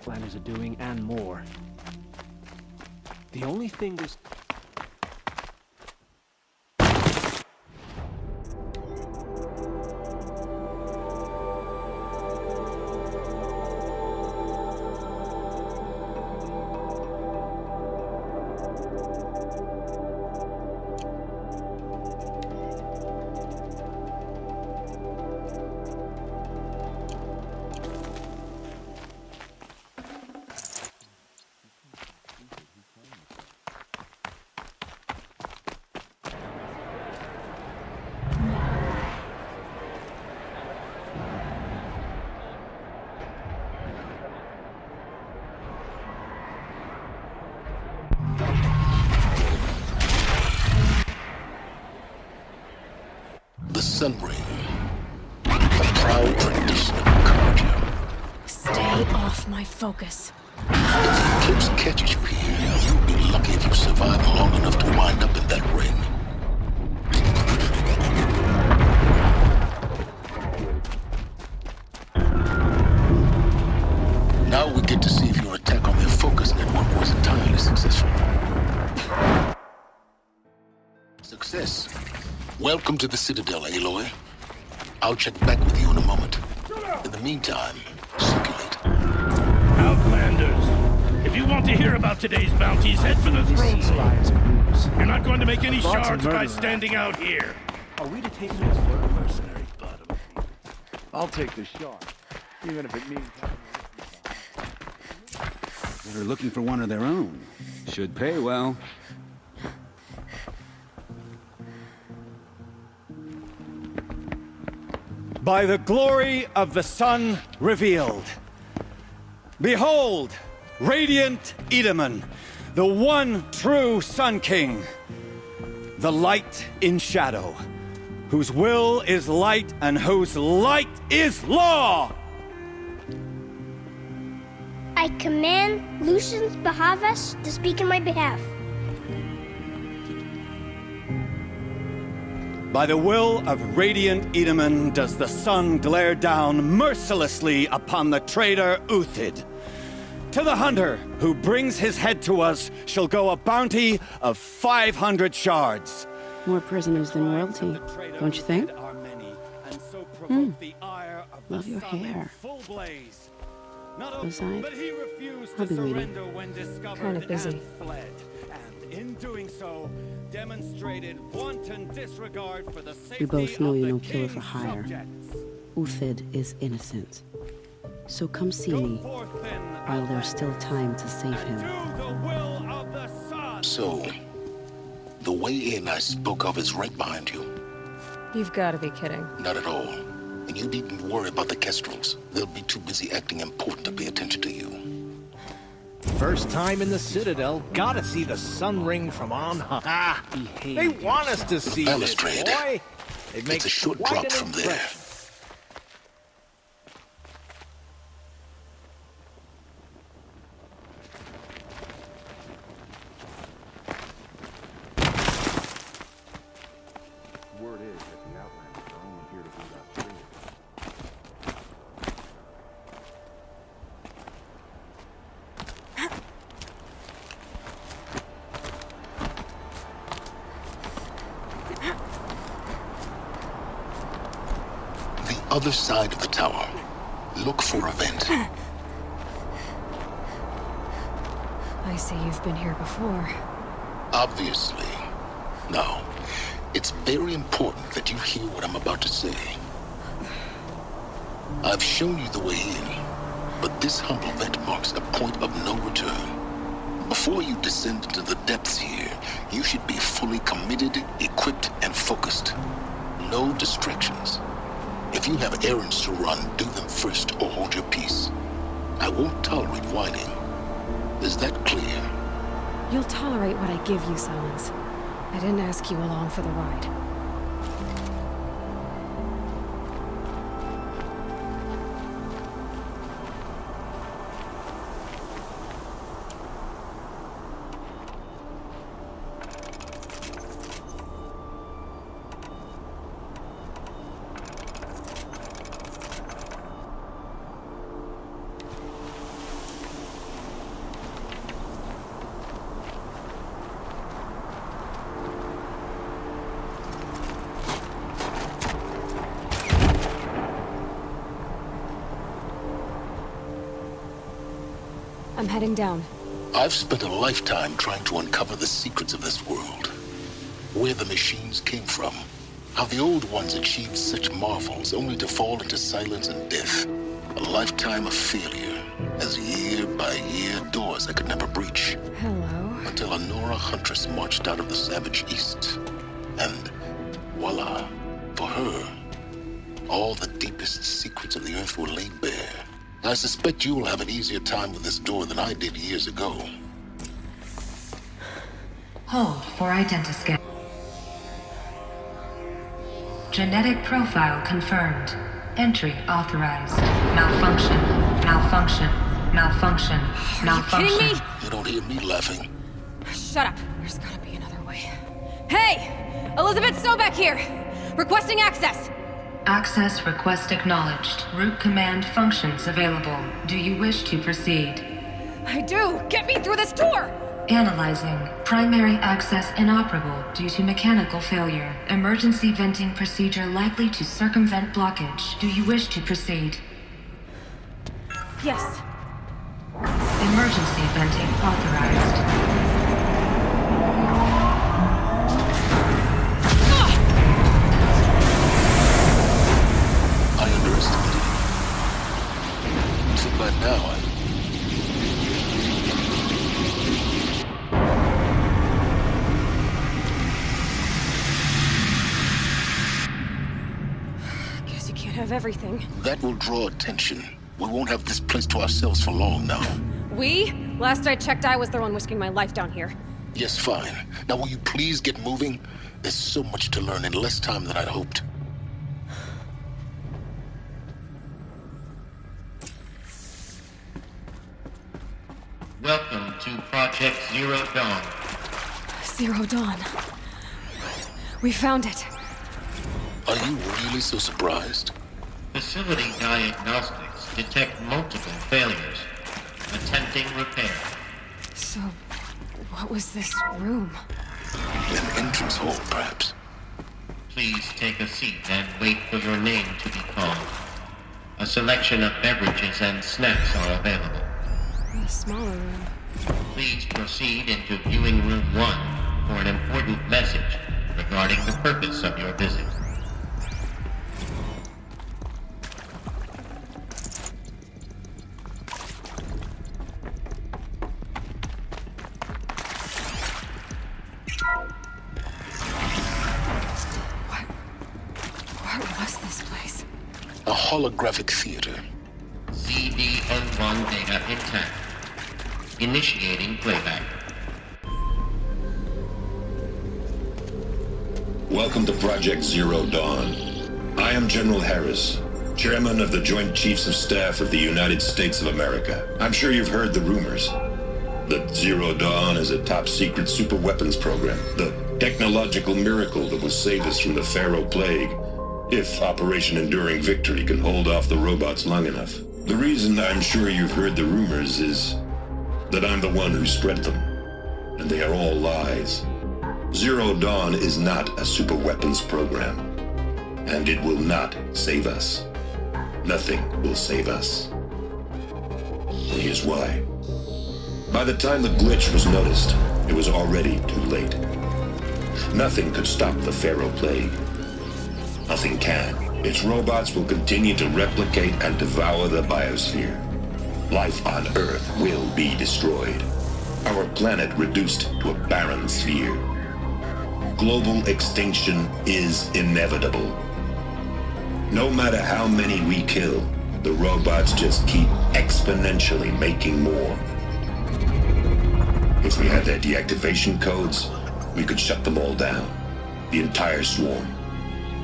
Outlanders are doing and more. The only thing is... The Sun Ring, the proud tradition of Carja. Stay off my focus. If the eclipse catches you here, you'll be lucky if you survive long enough to wind up in that ring. Now we get to see if your attack on their focus network was entirely successful. Success. Welcome to the Citadel, Aloy. I'll check back with you in a moment. In the meantime, circulate. Outlanders, if you want to hear about today's bounties, head for the throne room. You're not going to make any shards by standing out here. Are we to take this for a mercenary bottom? I'll take the shot, even if it means... They're looking for one of their own. Should pay well. By the glory of the sun revealed. Behold, radiant Edaman, the one true Sun King. The light in shadow, whose will is light and whose light is law! I command Lucius Bahavas to speak in my behalf. By the will of radiant Edaman does the sun glare down mercilessly upon the traitor Uthid. To the hunter who brings his head to us shall go a bounty of 500 shards. More prisoners than royalty, don't you think? Love your hair. Besides, I'll be waiting. Kind of busy. And in doing so, demonstrated wanton disregard for the safety We both know of you're the no killer for king's hire. subjects. Uthid is innocent. So come see Go me forth then, while there's still time to save him. do the will of the sun. So, the way in I spoke of is right behind you. You've got to be kidding. Not at all. And you needn't worry about the Kestrels. They'll be too busy acting important to pay attention to you. First time in the Citadel, gotta see the Sun Ring from on high. Ah, they want us to see this, Balustrade. boy. It It's makes a short quite drop an from there. impression. Word is that the Outlanders are only here to beat up traitors. The other side of the tower. Look for a vent. I see you've been here before. Obviously. Now, it's very important that you hear what I'm about to say. I've shown you the way in, but this humble vent marks a point of no return. Before you descend into the depths here, you should be fully committed, equipped, and focused. No distractions. If you have errands to run, do them first or hold your peace. I won't tolerate whining. Is that clear? You'll tolerate what I give you, Silence. I didn't ask you along for the ride. I'm heading down. I've spent a lifetime trying to uncover the secrets of this world. Where the machines came from. How the old ones achieved such marvels only to fall into silence and death. A lifetime of failure, as year by year doors I could never breach. Hello. Until a Nora huntress marched out of the savage east. And voila, for her, all the deepest secrets of the earth were laid bare. I suspect you will have an easier time with this door than I did years ago. Hold for identiscan. Genetic profile confirmed. Entry authorized. Malfunction. Malfunction. Malfunction. Malfunction. Are you kidding me? You don't hear me laughing. Shut up. There's gotta be another way. Hey! Elizabeth Sobek here! Requesting access! Access request acknowledged. Root command functions available. Do you wish to proceed? I do! Get me through this door! Analyzing. Primary access inoperable due to mechanical failure. Emergency venting procedure likely to circumvent blockage. Do you wish to proceed? Yes. Emergency venting authorized. I underestimated you. Too bad now Guess you can't have everything. That will draw attention. We won't have this place to ourselves for long now. We? Last I checked, I was the one risking my life down here. Yes, fine. Now will you please get moving? There's so much to learn in less time than I'd hoped. Welcome to Project Zero Dawn. Zero Dawn. We found it. Are you really so surprised? Facility diagnostics detect multiple failures. Attempting repair. So, what was this room? An entrance hall, perhaps. Please take a seat and wait for your name to be called. A selection of beverages and snacks are available. A smaller room. Please proceed into viewing room 1 for an important message regarding the purpose of your visit. What was this place? A holographic theater. CD-01 data intact. Initiating playback. Welcome to Project Zero Dawn. I am General Harris, Chairman of the Joint Chiefs of Staff of the United States of America. I'm sure you've heard the rumors that Zero Dawn is a top-secret superweapons program, the technological miracle that will save us from the Pharaoh Plague, if Operation Enduring Victory can hold off the robots long enough. The reason I'm sure you've heard the rumors is that I'm the one who spread them, and they are all lies. Zero Dawn is not a superweapons program, and it will not save us. Nothing will save us. And here's why. By the time the glitch was noticed, it was already too late. Nothing could stop the Pharaoh Plague. Nothing can. Its robots will continue to replicate and devour the biosphere. Life on Earth will be destroyed. Our planet reduced to a barren sphere. Global extinction is inevitable. No matter how many we kill, the robots just keep exponentially making more. If we had their deactivation codes, we could shut them all down. The entire swarm.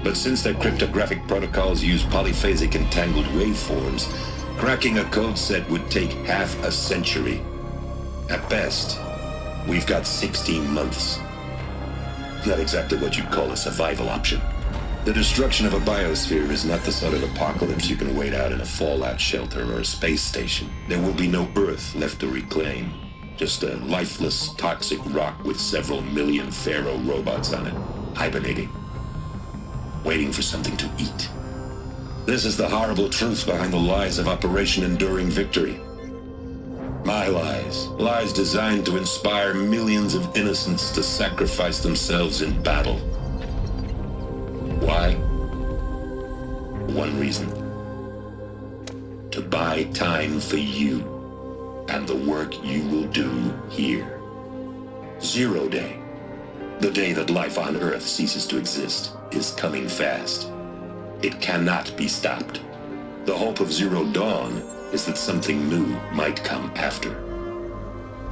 But since their cryptographic protocols use polyphasic entangled waveforms, cracking a code set would take half a century. At best, we've got 16 months. Not exactly what you'd call a survival option. The destruction of a biosphere is not the sort of apocalypse you can wait out in a fallout shelter or a space station. There will be no Earth left to reclaim. Just a lifeless, toxic rock with several million Pharaoh robots on it, hibernating, waiting for something to eat. This is the horrible truth behind the lies of Operation Enduring Victory. My lies. Lies designed to inspire millions of innocents to sacrifice themselves in battle. Why? One reason. To buy time for you and the work you will do here. Zero Day. The day that life on Earth ceases to exist is coming fast. It cannot be stopped. The hope of Zero Dawn is that something new might come after.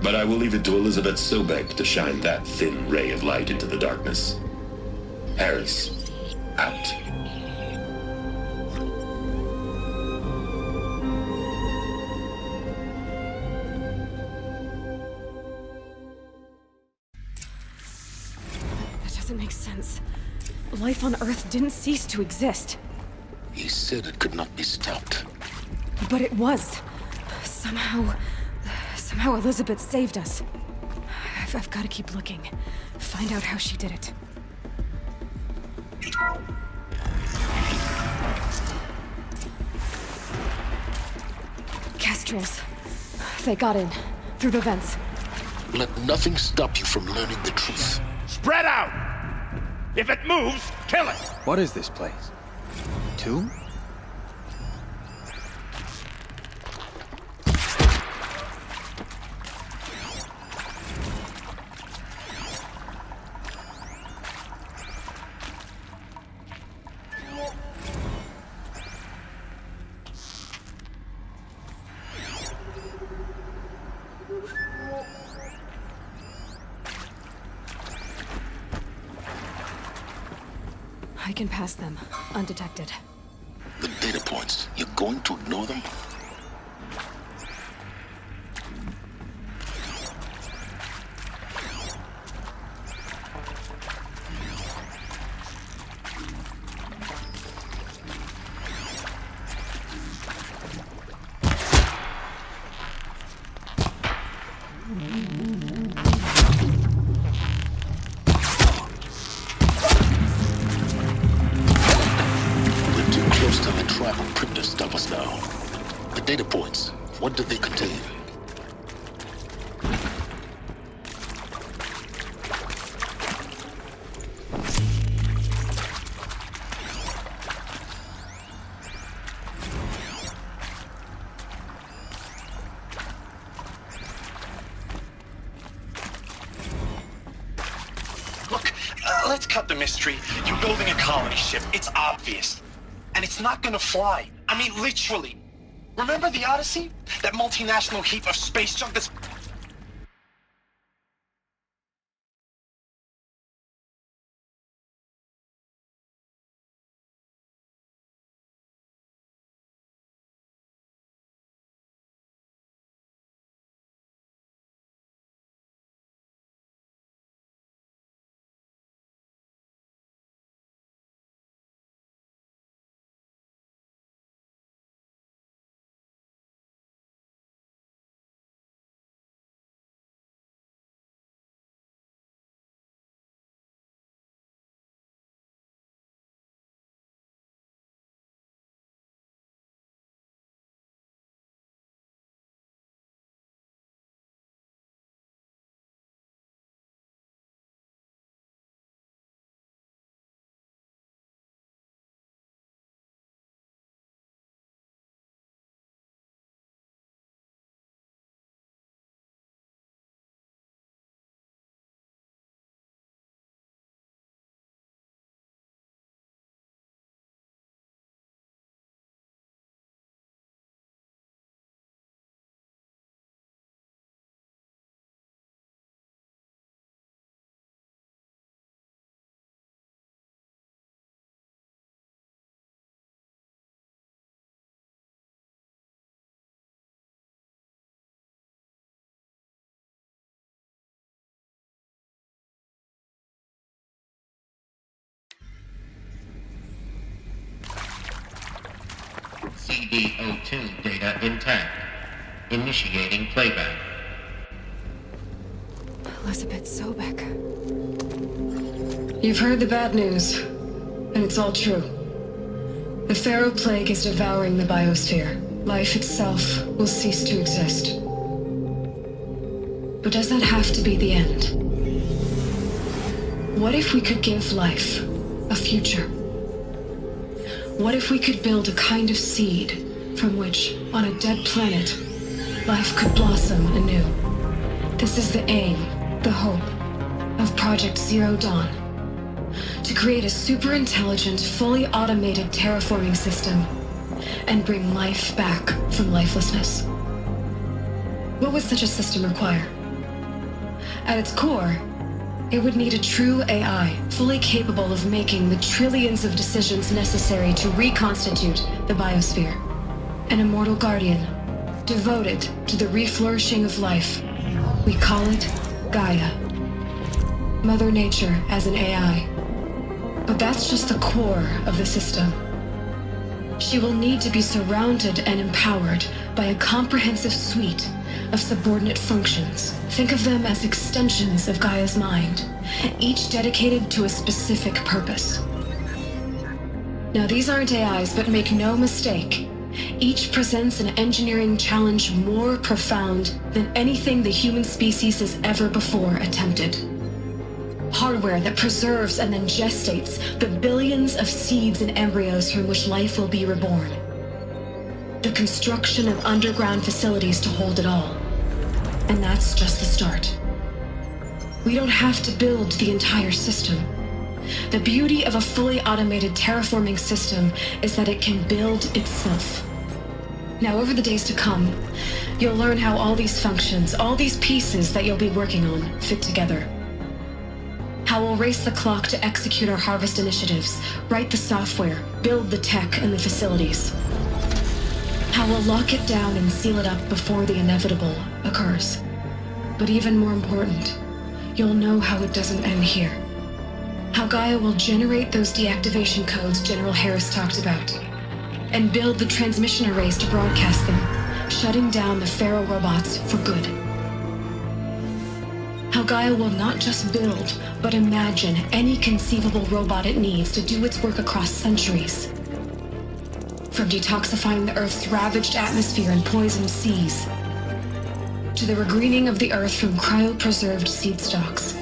But I will leave it to Elizabeth Sobek to shine that thin ray of light into the darkness. Harris, out. That doesn't make sense. Life on Earth didn't cease to exist. He said it could not be stopped. But it was. Somehow Elizabeth saved us. I've got to keep looking. Find out how she did it. Kestrels. They got in. Through the vents. Let nothing stop you from learning the truth. Spread out! If it moves, kill it! What is this place? Tomb? I can pass them, undetected. The data points, you're going to ignore them? Data points. What do they contain? Look, let's cut the mystery. You're building a colony ship. It's obvious. And it's not gonna fly. I mean, literally. Remember the Odyssey? That multinational heap of space junk that's... CD02 data intact. Initiating playback. Elizabeth Sobek. You've heard the bad news, and it's all true. The Pharaoh Plague is devouring the biosphere. Life itself will cease to exist. But does that have to be the end? What if we could give life a future? What if we could build a kind of seed from which, on a dead planet, life could blossom anew? This is the aim, the hope, of Project Zero Dawn. To create a super-intelligent, fully automated terraforming system and bring life back from lifelessness. What would such a system require? At its core, it would need a true AI, fully capable of making the trillions of decisions necessary to reconstitute the biosphere. An immortal guardian, devoted to the reflourishing of life. We call it Gaia. Mother Nature as an AI. But that's just the core of the system. She will need to be surrounded and empowered by a comprehensive suite of subordinate functions. Think of them as extensions of Gaia's mind, each dedicated to a specific purpose. Now, these aren't AIs, but make no mistake, each presents an engineering challenge more profound than anything the human species has ever before attempted. Hardware that preserves and then gestates the billions of seeds and embryos from which life will be reborn. The construction of underground facilities to hold it all. And that's just the start. We don't have to build the entire system. The beauty of a fully automated terraforming system is that it can build itself. Now, over the days to come, you'll learn how all these functions, all these pieces that you'll be working on, fit together. How we'll race the clock to execute our harvest initiatives, write the software, build the tech and the facilities. How we'll lock it down and seal it up before the inevitable occurs. But even more important, you'll know how it doesn't end here. How Gaia will generate those deactivation codes General Harris talked about, and build the transmission arrays to broadcast them, shutting down the Pharaoh robots for good. How Gaia will not just build, but imagine any conceivable robot it needs to do its work across centuries. From detoxifying the Earth's ravaged atmosphere and poisoned seas, to the regreening of the Earth from cryopreserved seed stalks,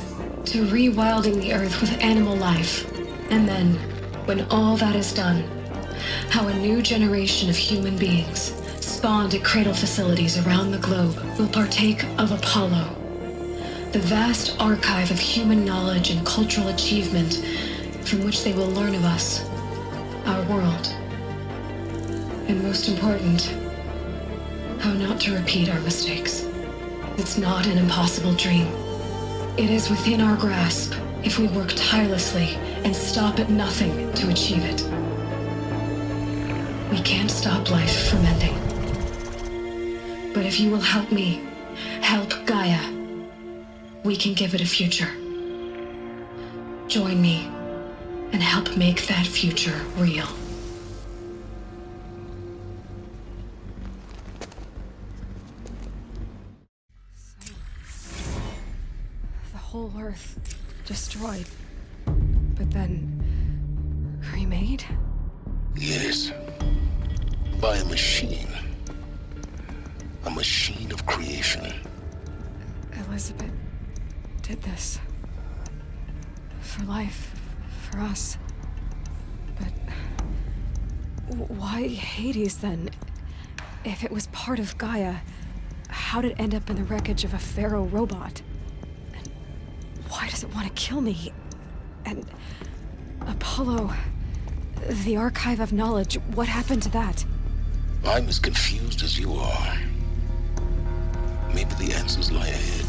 to rewilding the Earth with animal life. And then, when all that is done, how a new generation of human beings, spawned at cradle facilities around the globe, will partake of Apollo, the vast archive of human knowledge and cultural achievement from which they will learn of us, our world. And most important, how not to repeat our mistakes. It's not an impossible dream. It is within our grasp if we work tirelessly and stop at nothing to achieve it. We can't stop life from ending. But if you will help me, help Gaia, we can give it a future. Join me and help make that future real. The whole Earth destroyed, but then remade? Yes. By a machine. A machine of creation. Elizabeth did this. For life. For us. But why Hades then? If it was part of Gaia, how did it end up in the wreckage of a Pharaoh robot? And why does it want to kill me? And Apollo, the archive of knowledge, what happened to that? I'm as confused as you are. Maybe the answers lie ahead.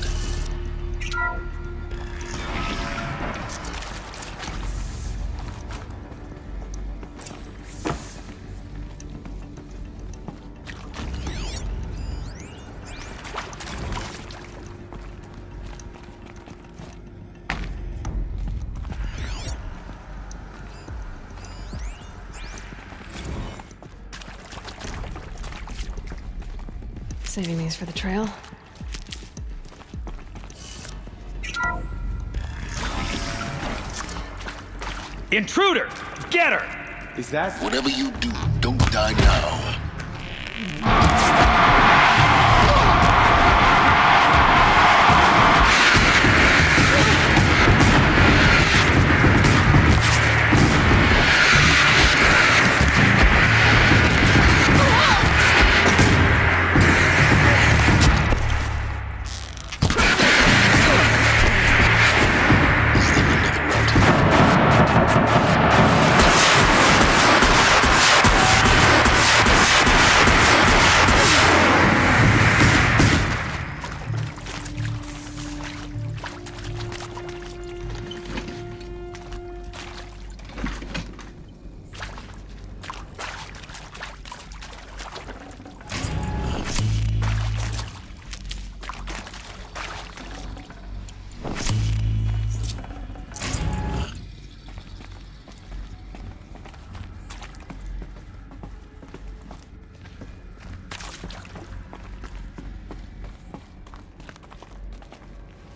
Saving these for the trail. Intruder! Get her! Is that... Whatever you do, don't die now.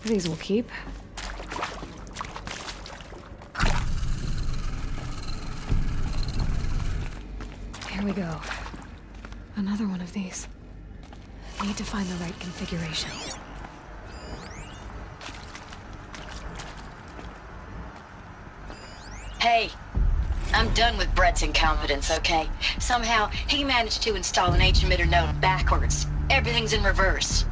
These will keep. Here we go. Another one of these. Need to find the right configuration. Hey, I'm done with Brett's incompetence, okay? Somehow, he managed to install an H-emitter node backwards. Everything's in reverse.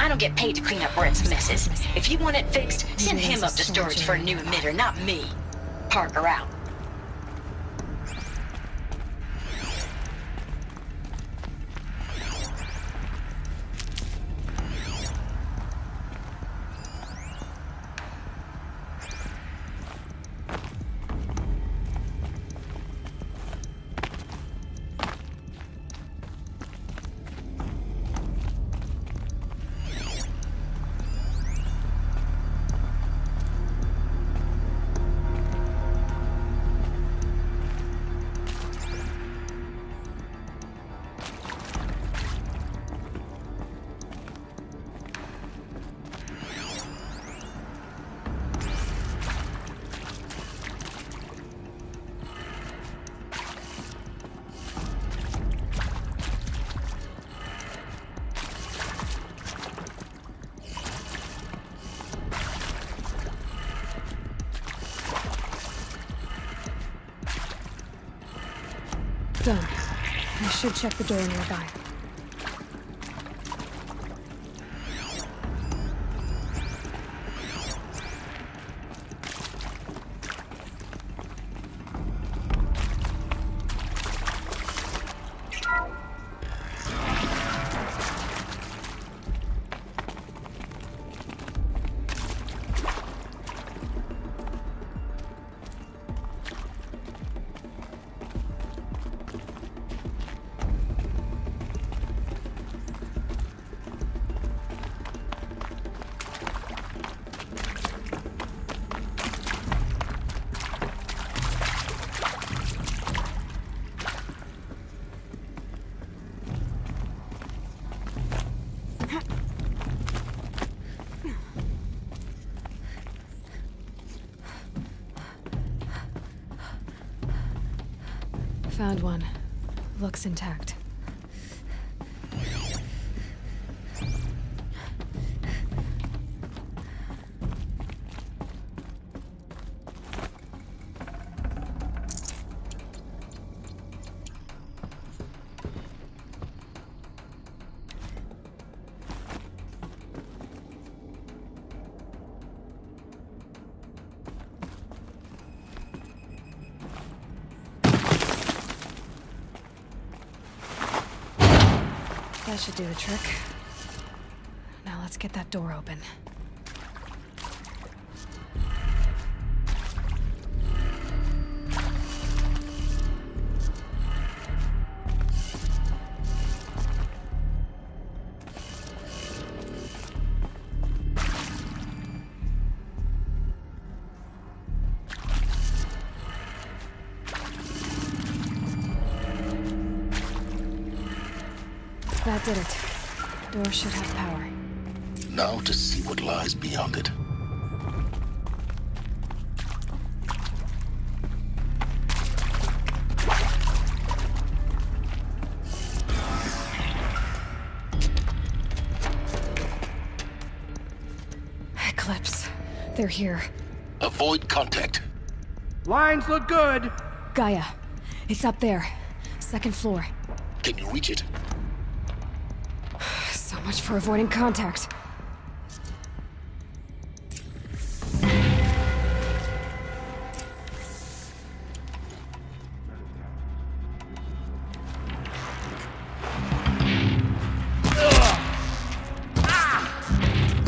I don't get paid to clean up Brett's messes. If you want it fixed, send him up to storage for a new emitter, not me. Parker out. Done. I should check the door nearby. Found one. Looks intact. That should do the trick. Now let's get that door open. That did it. Door should have power. Now to see what lies beyond it. Eclipse. They're here. Avoid contact. Lines look good. Gaia. It's up there. Second floor. Can you reach it? So much for avoiding contact.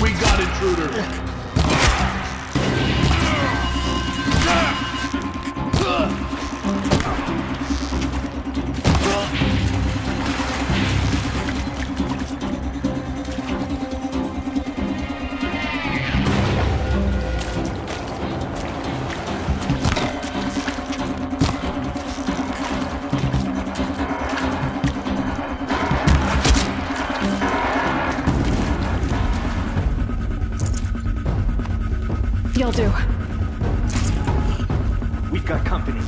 We got intruder. Maybe I'll do. We've got company.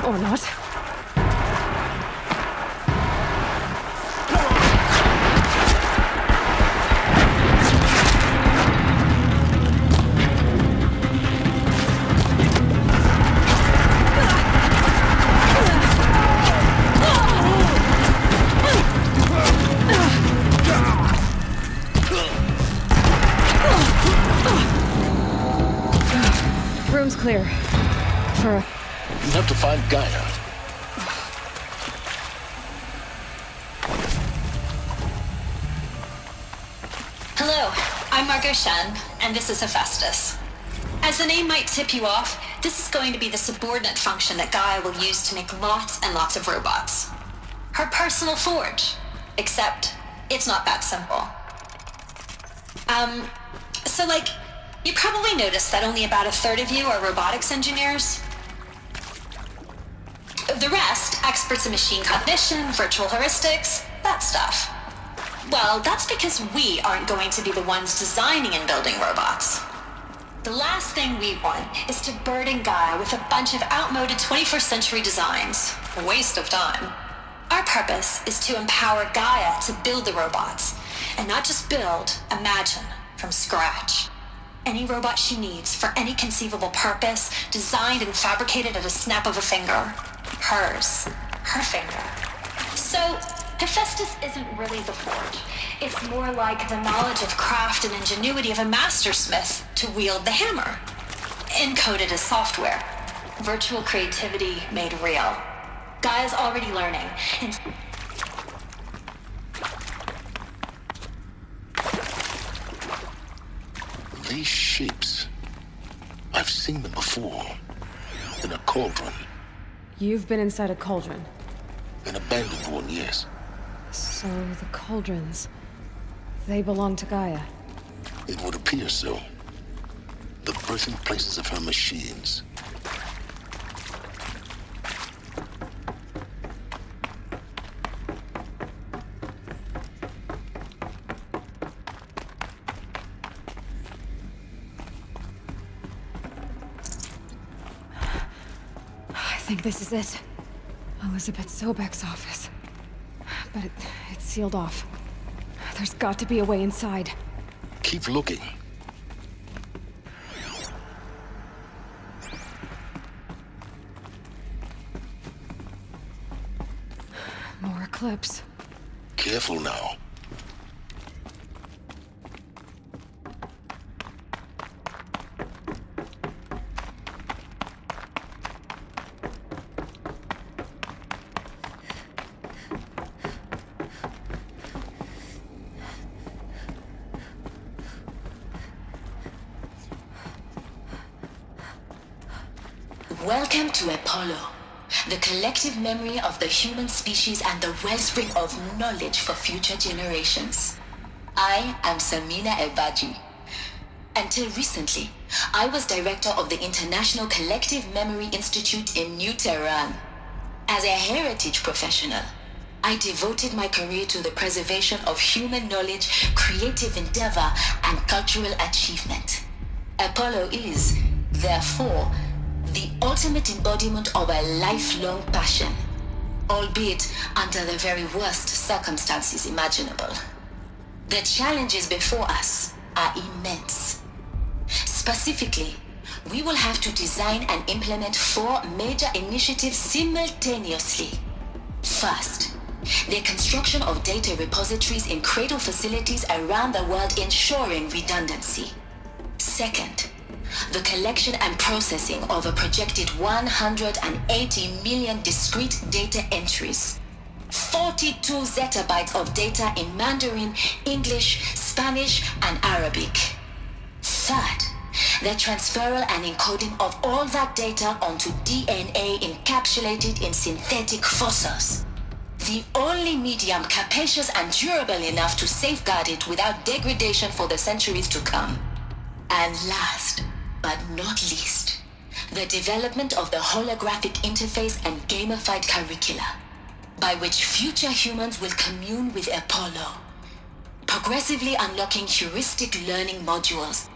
Or not. Room's clear. For a... You have to find Gaia. Hello, I'm Margot Shen, and this is Hephaestus. As the name might tip you off, this is going to be the subordinate function that Gaia will use to make lots and lots of robots. Her personal forge. Except, it's not that simple. So you probably noticed that only about a third of you are robotics engineers. The rest, experts in machine cognition, virtual heuristics, that stuff. Well, that's because we aren't going to be the ones designing and building robots. The last thing we want is to burden Gaia with a bunch of outmoded 21st century designs. A waste of time. Our purpose is to empower Gaia to build the robots, and not just build, imagine, from scratch. Any robot she needs for any conceivable purpose, designed and fabricated at a snap of a finger. Hers. Her finger. So, Hephaestus isn't really the forge. It's more like the knowledge of craft and ingenuity of a mastersmith to wield the hammer. Encoded as software. Virtual creativity made real. Gaia's already learning, and These shapes, I've seen them before. In a cauldron. You've been inside a cauldron. An abandoned one, yes. So the cauldrons, they belong to Gaia. It would appear so. The birthing places of her machines. I think this is it. Elizabeth Sobek's office. But it's sealed off. There's got to be a way inside. Keep looking. More Eclipse. Careful now. welcome to Apollo, the collective memory of the human species and the wellspring of knowledge for future generations. I am Samina Ebaji. Until recently, I was director of the International Collective Memory Institute in New Tehran. As a heritage professional, I devoted my career to the preservation of human knowledge, creative endeavor, and cultural achievement. Apollo is, therefore, the ultimate embodiment of a lifelong passion, albeit under the very worst circumstances imaginable. The challenges before us are immense. Specifically, we will have to design and implement 4 major initiatives simultaneously. First, the construction of data repositories in cradle facilities around the world ensuring redundancy. Second, The collection and processing of a projected 180 million discrete data entries. 42 zettabytes of data in Mandarin, English, Spanish, and Arabic. Third, the transferal and encoding of all that data onto DNA encapsulated in synthetic fossils. The only medium capacious and durable enough to safeguard it without degradation for the centuries to come. And last, but not least, the development of the holographic interface and gamified curricula, by which future humans will commune with Apollo, progressively unlocking heuristic learning modules,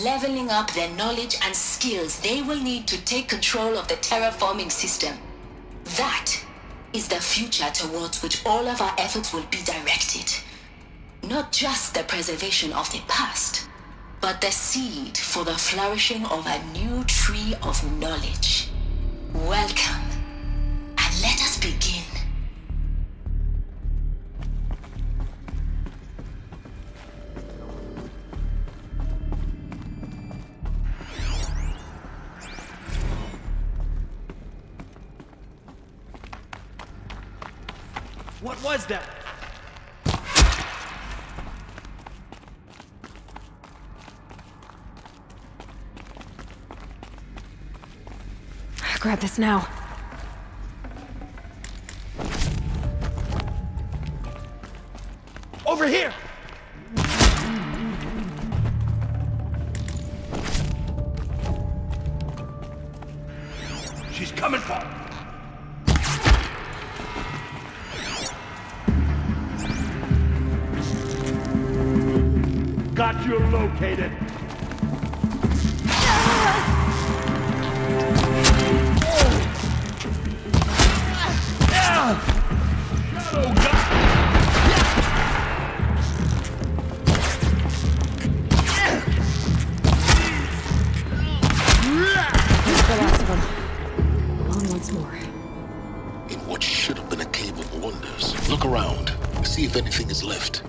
leveling up their knowledge and skills they will need to take control of the terraforming system. That is the future towards which all of our efforts will be directed. Not just the preservation of the past, but the seed for the flourishing of a new tree of knowledge. Welcome, and let us begin. What was that? Grab this now. Over here! She's coming for me! Got you located. Shadow gun. Here's the last of them. Alone once more. In what should have been a cave of wonders, look around. See if anything is left.